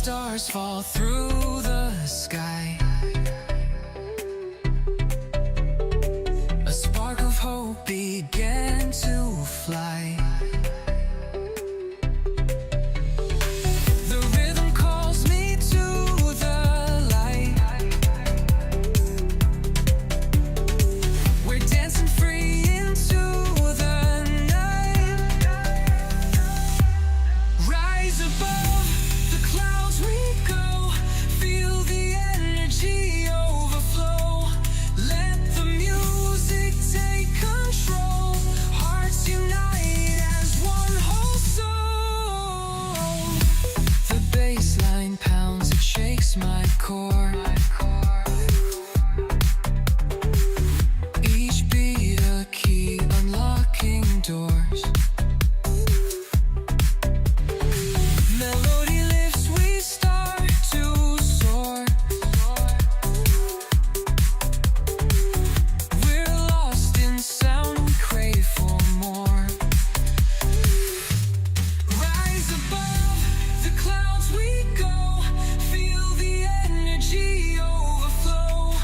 stars fall through the sky. A spark of hope began to fly. The rhythm calls me to the light. We're dancing free into the night. Rise above the clouds we go. Feel the energy overflow. Let the music take control. Hearts unite as one whole soul. The bass line pounds, it shakes my core. Each beat a key, unlocking doors. Melody lifts, we start to soar. We're lost in sound, we crave for more. Rise above the clouds we go. Feel the energy overflow.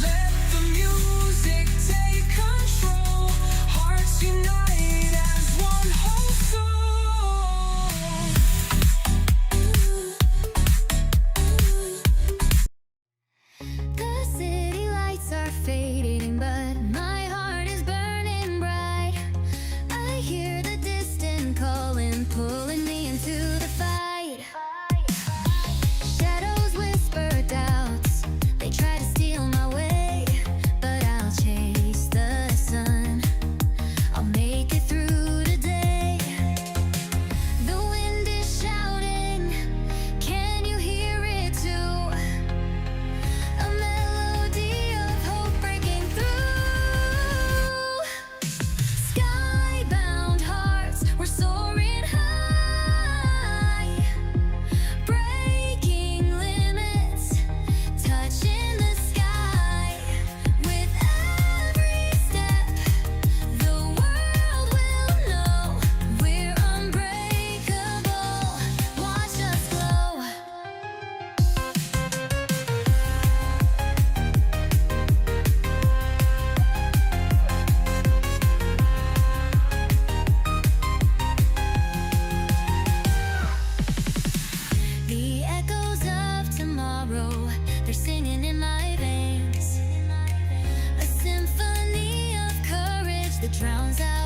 Let the music take control. Hearts unite as one whole soul. The city lights are fading, but my heart is burning bright. I hear the distant calling, pulling me into the fight. Shadows whisper doubts, they try to steal my way, but I'll chase the sun. I'll make it through today. The wind is shouting, can you hear it too? A melody of hope breaking through. Skybound hearts, we're soaring high, breaking limits, touching the sky. With every step, the world will know we're unbreakable. Watch us glow. The echoes of tomorrow, they're singing in my veins. A symphony of courage that drowns out